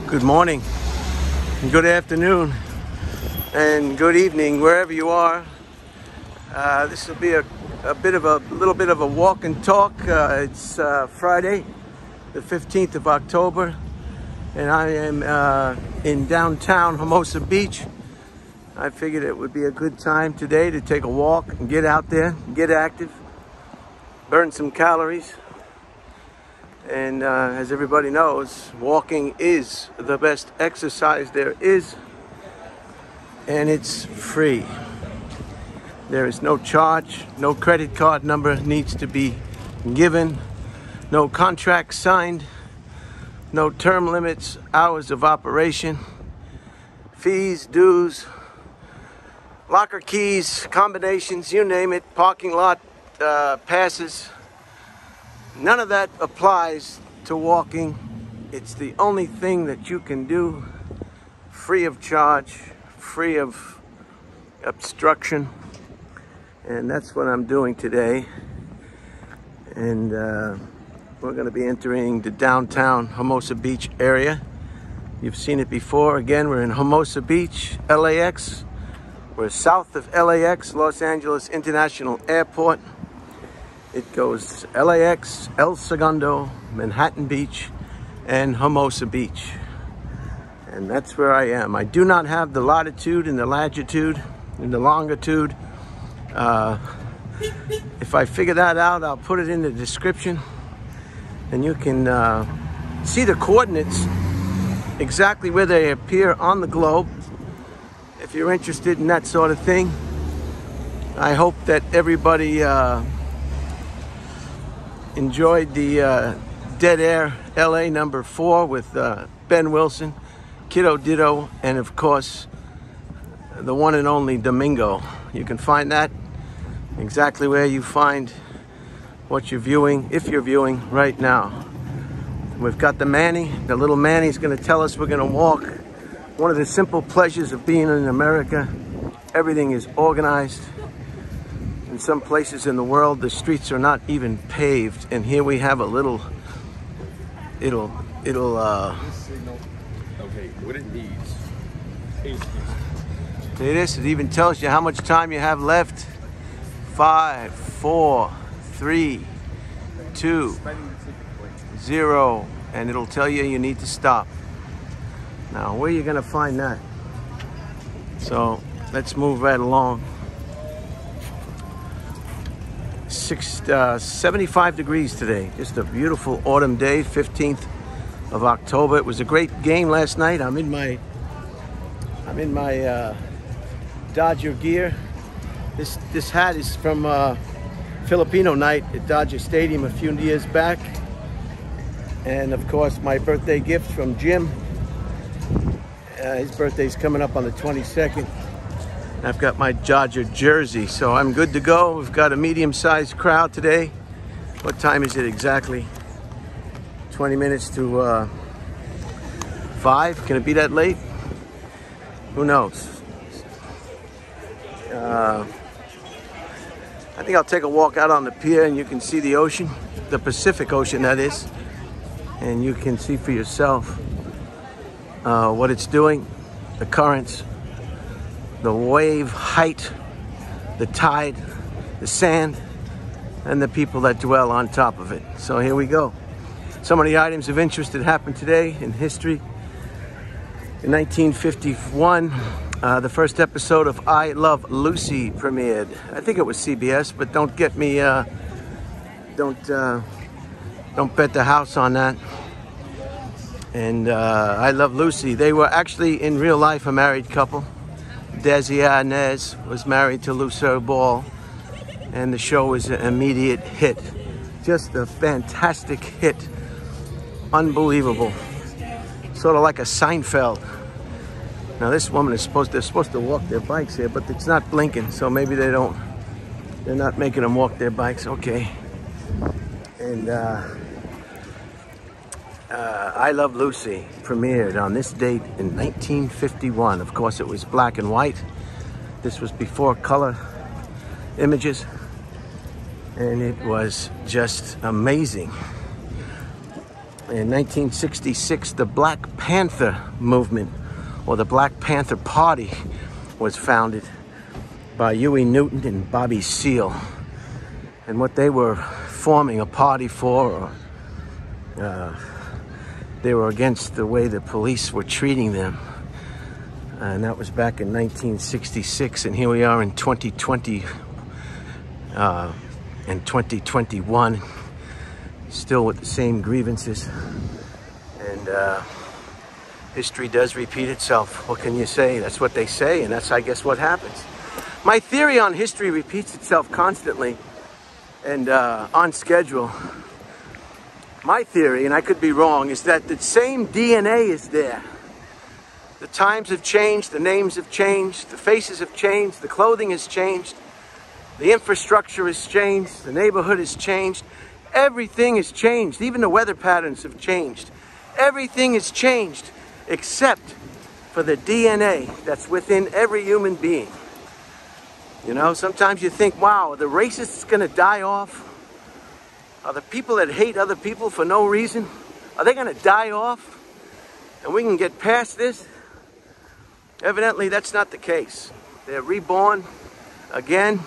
Good morning, and good afternoon, and good evening, wherever you are. This will be a little bit of a walk and talk. It's Friday, the 15th of October, and I am in downtown Hermosa Beach. I figured it would be a good time today to take a walk and get out there, get active, burn some calories. And as everybody knows, walking is the best exercise there is, and it's free. There is no charge, no credit card number needs to be given, no contract signed, no term limits, hours of operation, fees, dues, locker keys, combinations, you name it, parking lot passes. None of that applies to walking. It's the only thing that you can do free of charge, free of obstruction. And that's what I'm doing today. And we're going to be entering the downtown Hermosa Beach area. You've seen it before. Again, we're in Hermosa Beach, LAX. We're south of LAX, Los Angeles International Airport. It goes LAX, El Segundo, Manhattan Beach, and Hermosa Beach. And that's where I am. I do not have the latitude and the longitude and the longitude. If I figure that out, I'll put it in the description. And you can see the coordinates exactly where they appear on the globe. If you're interested in that sort of thing, I hope that everybody enjoyed the Dead Air LA #4 with Ben Wilson, Kiddo Ditto, and of course the one and only Domingo. You can find that exactly where you find what you're viewing, if you're viewing right now. We've got the Manny. The little Manny's going to tell us we're going to walk. One of the simple pleasures of being in America, everything is organized. In some places in the world, the streets are not even paved, and here we have a little. It'll. This signal. Okay, what it needs. It even tells you how much time you have left. 5, 4, 3, 2, 0, and it'll tell you need to stop. Now, where are you gonna find that? So let's move right along. 75 degrees today. Just a beautiful autumn day, 15th of October. It was a great game last night. I'm in my Dodger gear. This hat is from Filipino night at Dodger Stadium a few years back. And of course, my birthday gift from Jim. His birthday's coming up on the 22nd. I've got my Dodger jersey, so I'm good to go. We've got a medium-sized crowd today. What time is it exactly? 20 minutes to 5. Can it be that late? Who knows? I think I'll take a walk out on the pier and you can see the ocean, the Pacific Ocean that is, and you can see for yourself what it's doing, the currents, the wave height, the tide, the sand, and the people that dwell on top of it. So here we go. Some of the items of interest that happened today in history. In 1951, the first episode of I Love Lucy premiered. I think it was CBS, but don't get me, don't bet the house on that. And I Love Lucy, they were actually in real life a married couple. Desi Arnaz was married to Lucille Ball, and the show was an immediate hit. Just a fantastic hit. Unbelievable. Sort of like a Seinfeld. Now this woman is they're supposed to walk their bikes here, but it's not blinking, so maybe they're not making them walk their bikes. Okay. And I Love Lucy premiered on this date in 1951. Of course, it was black and white. This was before color images, and it was just amazing. In 1966, the Black Panther movement, or the Black Panther Party, was founded by Huey Newton and Bobby Seale. And what they were forming a party for, they were against the way the police were treating them. And that was back in 1966. And here we are in 2020 and 2021, still with the same grievances. And history does repeat itself. What can you say? That's what they say, and that's, I guess, what happens. My theory on history repeats itself constantly and on schedule. My theory, and I could be wrong, is that the same DNA is there. The times have changed, the names have changed, the faces have changed, the clothing has changed, the infrastructure has changed, the neighborhood has changed. Everything has changed. Even the weather patterns have changed. Everything has changed except for the DNA that's within every human being. You know, sometimes you think, wow, are the racists going to die off? Are the people that hate other people for no reason, are they going to die off? And we can get past this? Evidently, that's not the case. They're reborn again,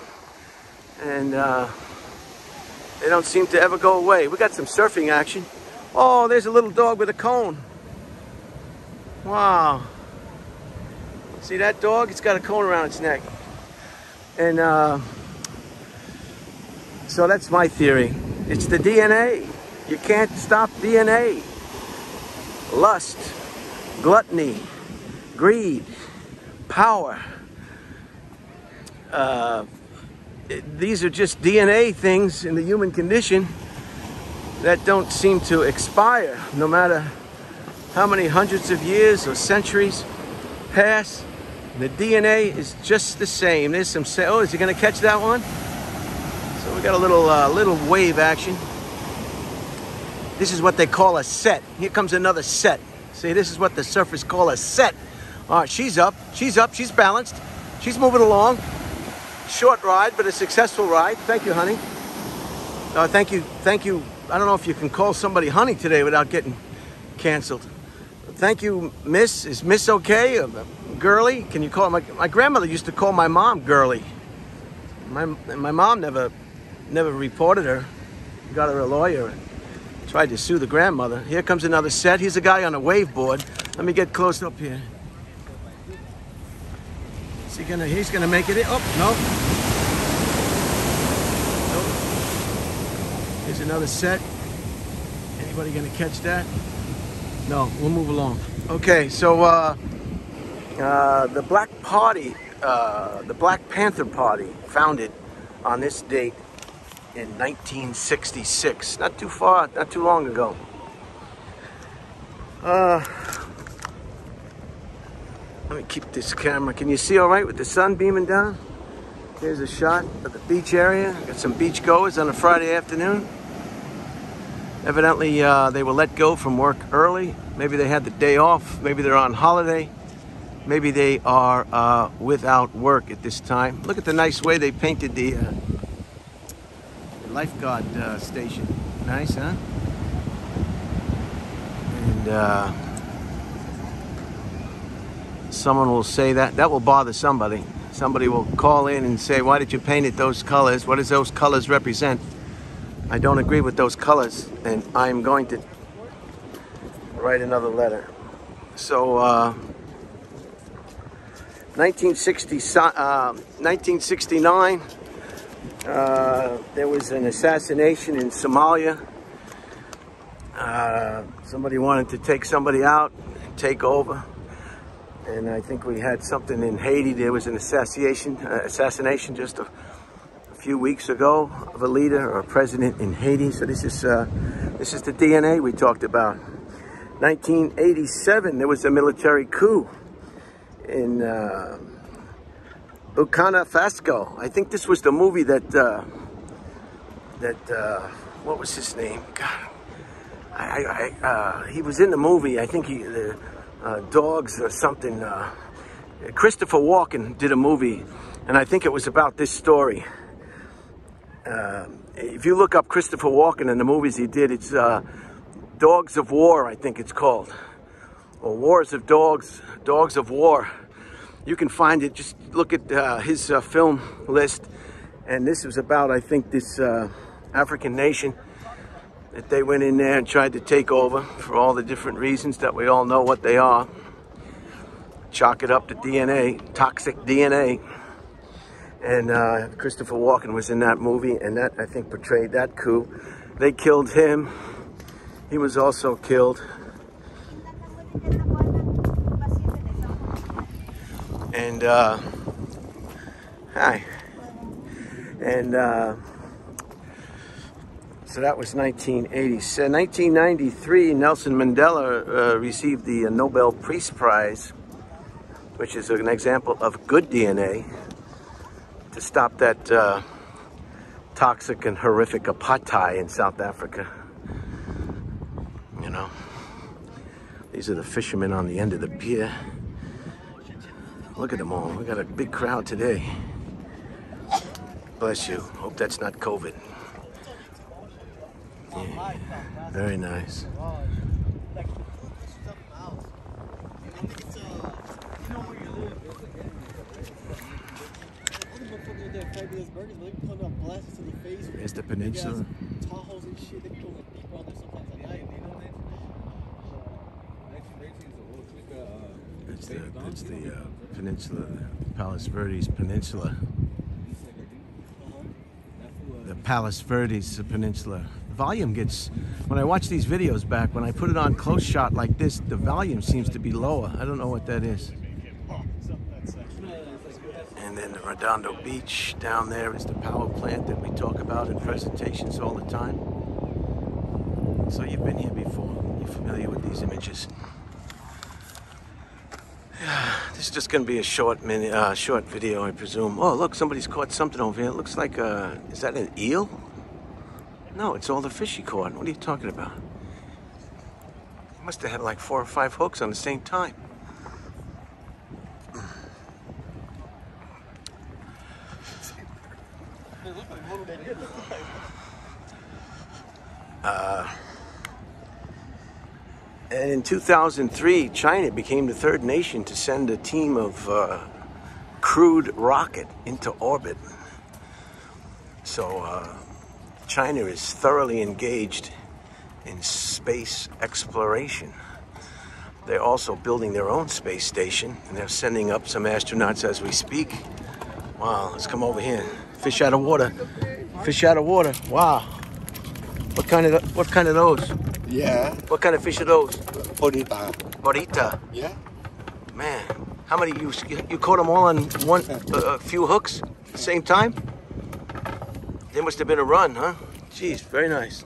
and they don't seem to ever go away. We got some surfing action. Oh, there's a little dog with a cone. Wow. See that dog? It's got a cone around its neck. And so that's my theory. It's the DNA. You can't stop DNA. Lust, gluttony, greed, power. These are just DNA things in the human condition that don't seem to expire, no matter how many hundreds of years or centuries pass. The DNA is just the same. There's some, oh, is he gonna catch that one? So we got a little wave action. This is what they call a set. Here comes another set. See, this is what the surfers call a set. All right, she's up, she's balanced, she's moving along. Short ride, but a successful ride. Thank you, honey. Thank you. I don't know if you can call somebody honey today without getting canceled. Thank you, Miss. Is Miss okay? Girly? Can you call my grandmother used to call my mom Girly. My mom never reported her. Got her a lawyer and tried to sue the grandmother. Here comes another set. Here's a guy on a wave board. Let me get close up here. Is he gonna? He's gonna make it in. Oh no! Nope. Here's another set. Anybody gonna catch that? No. We'll move along. Okay, so the Black Party, the Black Panther Party, founded on this date in 1966. Not too far, not too long ago. Let me keep this camera. Can you see all right with the sun beaming down? Here's a shot of the beach area. Got some beach goers on a Friday afternoon. Evidently, they were let go from work early. Maybe they had the day off. Maybe they're on holiday. Maybe they are without work at this time. Look at the nice way they painted the lifeguard station. Nice, huh? And someone will say that will bother somebody. Somebody will call in and say, why did you paint it those colors? What does those colors represent? I don't agree with those colors, and I'm going to write another letter. So 1969, there was an assassination in Somalia. Somebody wanted to take somebody out, take over. And I think we had something in Haiti. There was an assassination just a few weeks ago of a leader or a president in Haiti. So this is the DNA we talked about. 1987, there was a military coup in Burkina Faso. I think this was the movie that what was his name? God, he was in the movie. I think Dogs or something. Christopher Walken did a movie, and I think it was about this story. If you look up Christopher Walken and the movies he did, it's Dogs of War, I think it's called. Or Wars of Dogs, Dogs of War. You can find it, just look at his film list. And this was about, I think, this African nation that they went in there and tried to take over for all the different reasons that we all know what they are. Chalk it up to DNA, toxic DNA. And Christopher Walken was in that movie, and that, I think, portrayed that coup. They killed him. He was also killed. And, hi. And, so that was 1980. So 1993, Nelson Mandela received the Nobel Peace Prize, which is an example of good DNA to stop that toxic and horrific apartheid in South Africa. You know, these are the fishermen on the end of the pier. Look at them all. We got a big crowd today. Bless you. Hope that's not COVID. Yeah, very nice. Here's the peninsula. It's the peninsula, Palos Verdes Peninsula. The Palos Verdes Peninsula. The volume gets, when I watch these videos back, when I put it on close shot like this, the volume seems to be lower. I don't know what that is. And then the Redondo Beach down there is the power plant that we talk about in presentations all the time. So you've been here before. You're familiar with these images. This is just going to be a short video, I presume. Oh, look, somebody's caught something over here. It looks like is that an eel? No, it's all the fish he caught. What are you talking about? He must have had like 4 or 5 hooks on the same time. And in 2003, China became the 3rd nation to send a team of crewed rocket into orbit. So China is thoroughly engaged in space exploration. They're also building their own space station, and they're sending up some astronauts as we speak. Wow, let's come over here. Fish out of water. Fish out of water. Wow. What kind of those? Yeah. What kind of fish are those? Bonita. Bonita. Yeah. Man, how many you caught them all on a few hooks at the same time? There must have been a run, huh? Jeez, very nice.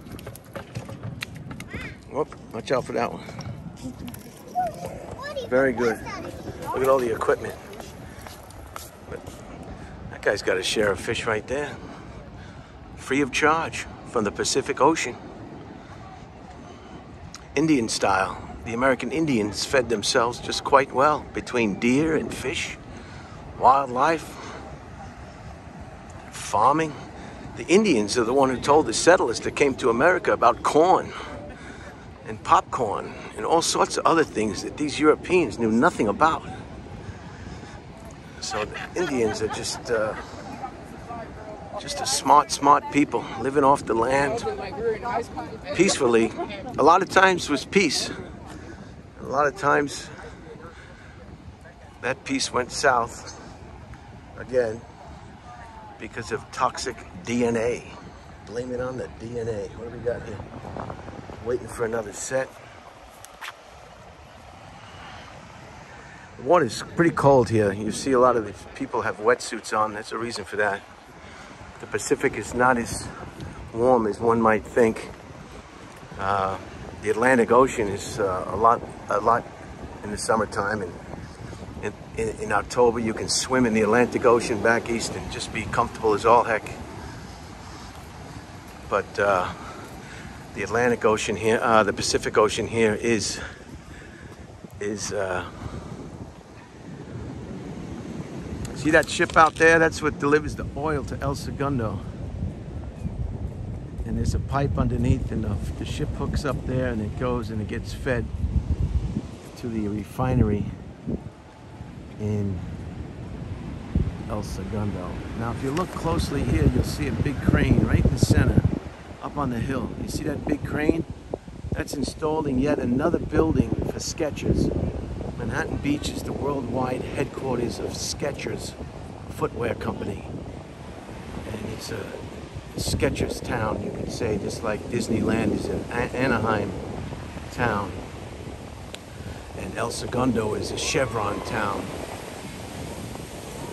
Whoop, watch out for that one. Very good. Look at all the equipment. But that guy's got a share of fish right there. Free of charge from the Pacific Ocean. Indian style. The American Indians fed themselves just quite well between deer and fish, wildlife, farming. The Indians are the one who told the settlers that came to America about corn and popcorn and all sorts of other things that these Europeans knew nothing about. So the Indians are just a smart people living off the land peacefully. A lot of times was peace. A lot of times that peace went south again because of toxic DNA. Blame it on the DNA. What do we got here? Waiting for another set. The water's pretty cold here. You see a lot of the people have wetsuits on. That's a reason for that. The Pacific is not as warm as one might think. The Atlantic Ocean is a lot in the summertime, and in October you can swim in the Atlantic Ocean back east and just be comfortable as all heck. But the Atlantic Ocean here, the Pacific Ocean here is see that ship out there? That's what delivers the oil to El Segundo. and there's a pipe underneath, and the ship hooks up there, and it goes and it gets fed to the refinery in El Segundo. Now, if you look closely here, you'll see a big crane right in the center, up on the hill. You see that big crane? That's installing yet another building for Skechers. Manhattan Beach is the worldwide headquarters of Skechers footwear company. And it's a Skechers town, you could say, just like Disneyland is in Anaheim town. And El Segundo is a Chevron town.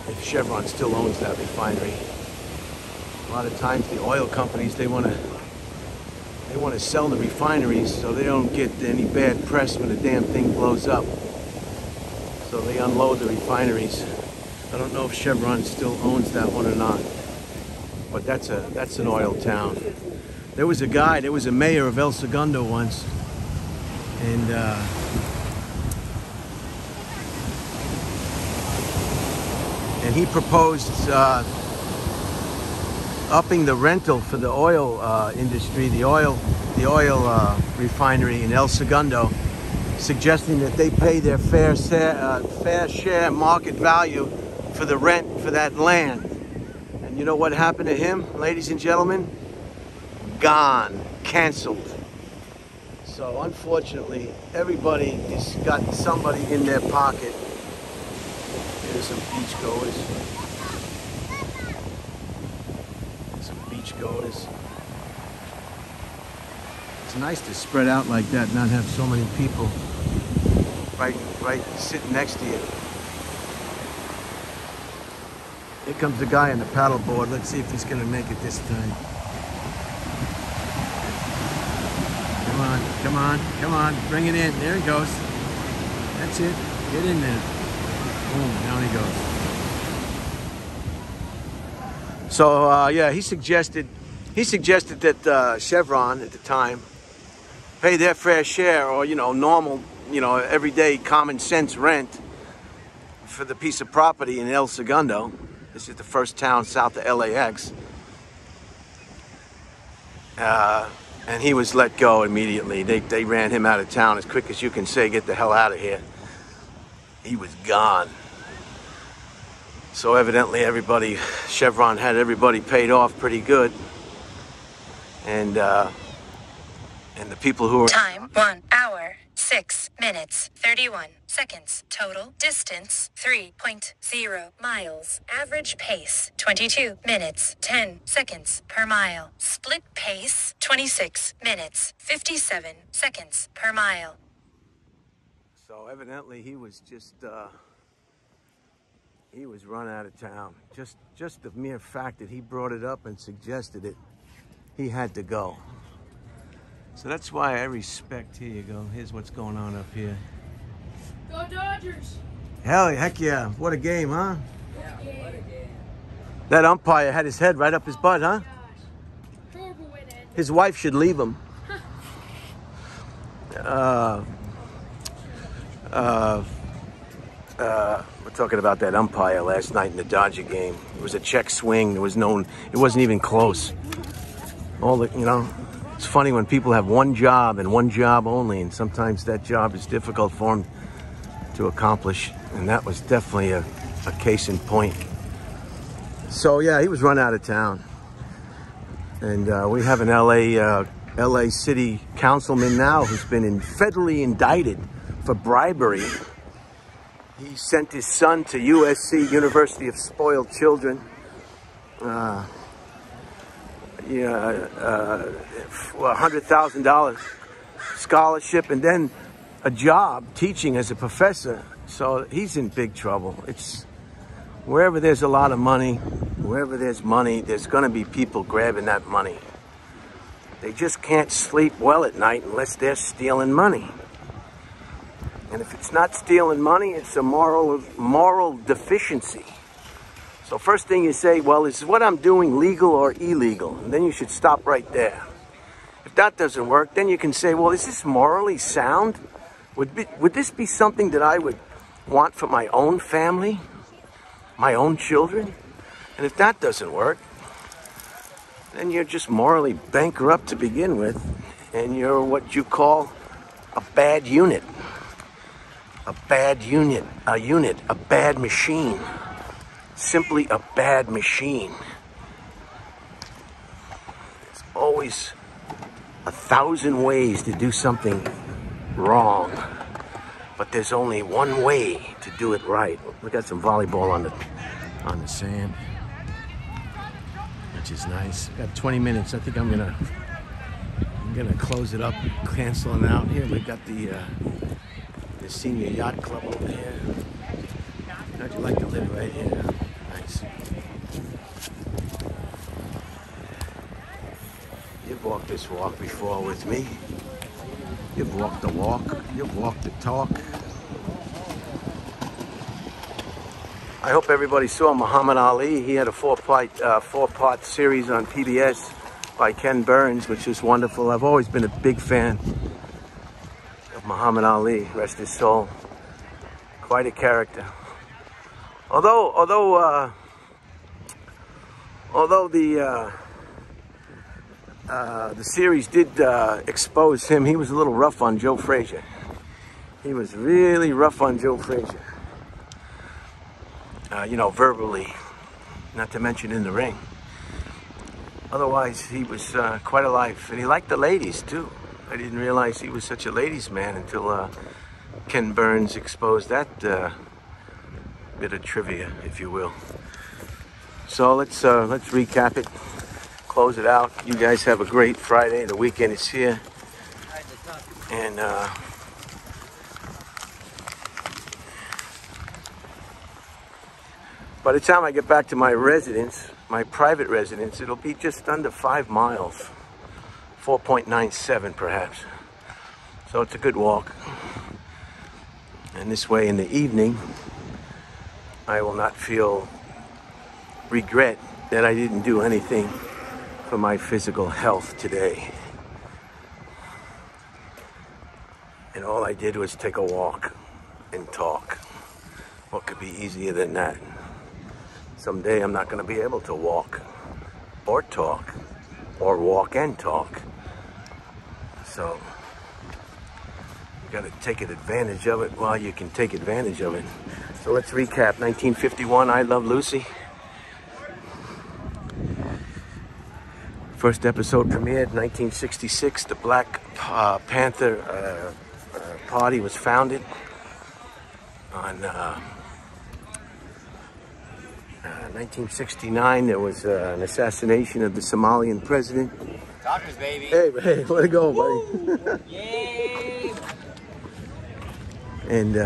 If Chevron still owns that refinery. A lot of times the oil companies, they want to sell the refineries so they don't get any bad press when the damn thing blows up. So they unload the refineries. I don't know if Chevron still owns that one or not. But that's an oil town. There was a mayor of El Segundo once, and he proposed upping the rental for the oil industry, the oil refinery in El Segundo, suggesting that they pay their fair share market value for the rent for that land. And you know what happened to him, ladies and gentlemen? Gone, canceled. So unfortunately, everybody has got somebody in their pocket. There's some beachgoers. It's nice to spread out like that, not have so many people right sitting next to you. Here comes the guy on the paddleboard. Let's see if he's gonna make it this time. Come on, bring it in. There he goes. That's it. Get in there. Boom, down he goes. So yeah, he suggested that Chevron at the time pay their fair share, or normal, everyday common sense rent for the piece of property in El Segundo. This is the first town south of LAX. And he was let go immediately. They ran him out of town as quick as you can say, get the hell out of here. He was gone. So evidently Chevron had everybody paid off pretty good. And the people who were... Time, 1 hour, 6 minutes, 31 seconds. Total distance, 3.0 miles. Average pace, 22 minutes, 10 seconds per mile. Split pace, 26 minutes, 57 seconds per mile. So evidently he was just... he was run out of town. Just the mere fact that he brought it up and suggested it, he had to go. So that's why I respect. Here you go. Here's what's going on up here. Go Dodgers! Heck yeah. What a game, huh? Yeah, what a game. That umpire had his head right up his butt, huh? Horrible way to end it. His wife should leave him. We're talking about that umpire last night in the Dodger game. It was a check swing. It wasn't even close. It's funny when people have one job and one job only, and sometimes that job is difficult for them to accomplish. And that was definitely a case in point. So yeah, he was run out of town. And we have an LA City councilman now who's been federally indicted for bribery. He sent his son to USC, University of Spoiled Children. $100,000 scholarship and then a job teaching as a professor. So he's in big trouble. It's wherever there's a lot of money, wherever there's money, there's going to be people grabbing that money. They just can't sleep well at night unless they're stealing money. And if it's not stealing money, it's a moral deficiency. So first thing you say, well, is what I'm doing legal or illegal? And then you should stop right there. If that doesn't work, then you can say, well, is this morally sound? Would this be something that I would want for my own family, my own children? And if that doesn't work, then you're just morally bankrupt to begin with, and you're what you call a bad unit. A bad unit, a bad machine. Simply a bad machine. There's always 1,000 ways to do something wrong, but there's only one way to do it right. We got some volleyball on the sand, which is nice. We got 20 minutes. I think I'm gonna close it up, canceling out. Here we got the Senior Yacht Club over here. How'd you like to live right here? Nice. You've walked this walk before with me. You've walked the walk. You've walked the talk. I hope everybody saw Muhammad Ali. He had a four-part series on PBS by Ken Burns, which is wonderful. I've always been a big fan of Muhammad Ali, rest his soul. Quite a character. Although the series did expose him, he was a little rough on Joe Frazier. He was really rough on Joe Frazier. You know, verbally, not to mention in the ring. Otherwise, he was quite a life, and he liked the ladies too. I didn't realize he was such a ladies' man until Ken Burns exposed that bit of trivia, if you will. So let's recap it, close it out. You guys have a great Friday. The weekend is here, and by the time I get back to my residence, my private residence, it'll be just under 5 miles, 4.97 perhaps. So it's a good walk. And this way in the evening, I will not feel regret that I didn't do anything for my physical health today. And all I did was take a walk and talk. What could be easier than that? Someday I'm not going to be able to walk or talk or walk and talk. So you got to take advantage of it while you can take advantage of it. So let's recap. 1951, I Love Lucy. First episode premiered 1966. The Black Panther Party was founded on 1969. There was an assassination of the Somalian president. Talkers, baby. Hey, way to go, buddy. Yay! And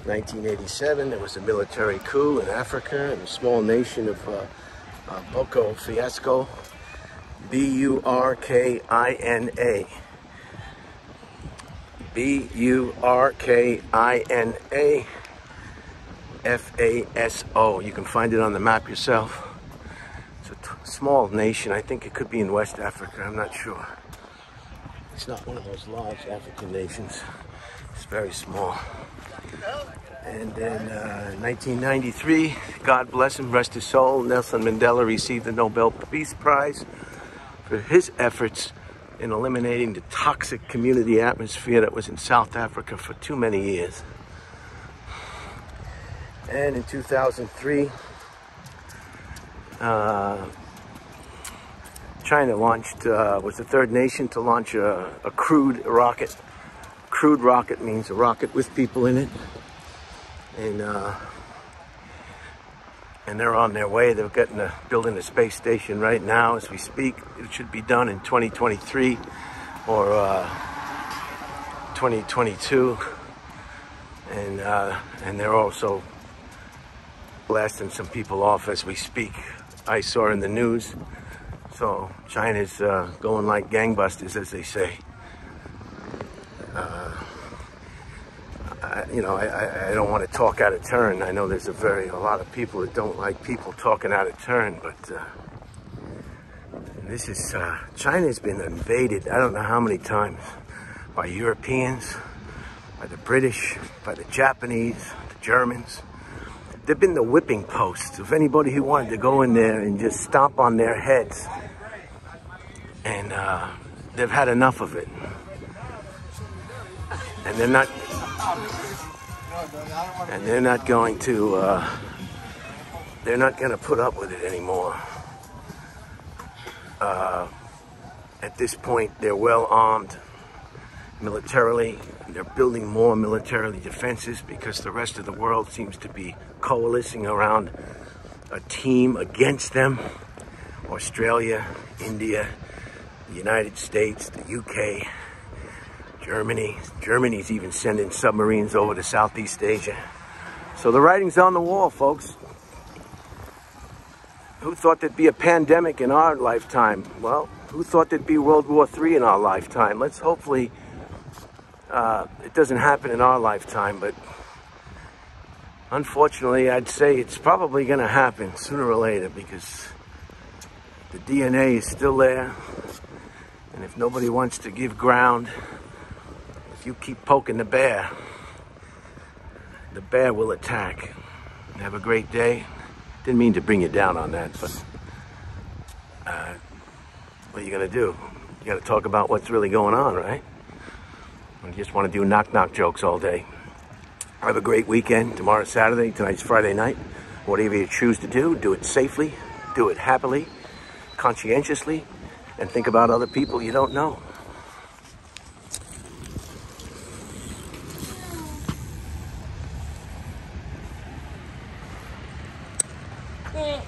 1987, there was a military coup in Africa in the small nation of Boko Fiasco. B-U-R-K-I-N-A. B-U-R-K-I-N-A. F-A-S-O. You can find it on the map yourself. It's a small nation. I think it could be in West Africa. I'm not sure. It's not one of those large African nations. It's very small. And then 1993, God bless him, rest his soul, Nelson Mandela received the Nobel Peace Prize for his efforts in eliminating the toxic community atmosphere that was in South Africa for too many years. And in 2003, China launched, was the third nation to launch a crewed rocket. Crewed rocket means a rocket with people in it. And they're on their way. They're building a space station right now as we speak. It should be done in 2023 or 2022. And they're also blasting some people off as we speak. I saw in the news. So China's going like gangbusters, as they say. I don't want to talk out of turn. I know there's a lot of people that don't like people talking out of turn, but this is China's been invaded. I don't know how many times by Europeans, by the British, by the Japanese, the Germans. they've been the whipping post of anybody who wanted to go in there and just stomp on their heads. And they've had enough of it. And they're not going to put up with it anymore. At this point, they're well armed militarily. They're building more military defenses because the rest of the world seems to be coalescing around a team against them. Australia, India, the United States, the UK, Germany. Germany's even sending submarines over to Southeast Asia. So the writing's on the wall, folks. Who thought there'd be a pandemic in our lifetime? Well, who thought there'd be World War III in our lifetime? Let's hopefully it doesn't happen in our lifetime, but unfortunately, I'd say it's probably going to happen sooner or later because the DNA is still there. And if nobody wants to give ground, if you keep poking the bear will attack. Have a great day. Didn't mean to bring you down on that, but what are you going to do? You got to talk about what's really going on, right? You just want to do knock-knock jokes all day. Have a great weekend. Tomorrow's Saturday. Tonight's Friday night. Whatever you choose to do it safely, do it happily, conscientiously, and think about other people you don't know. Yeah.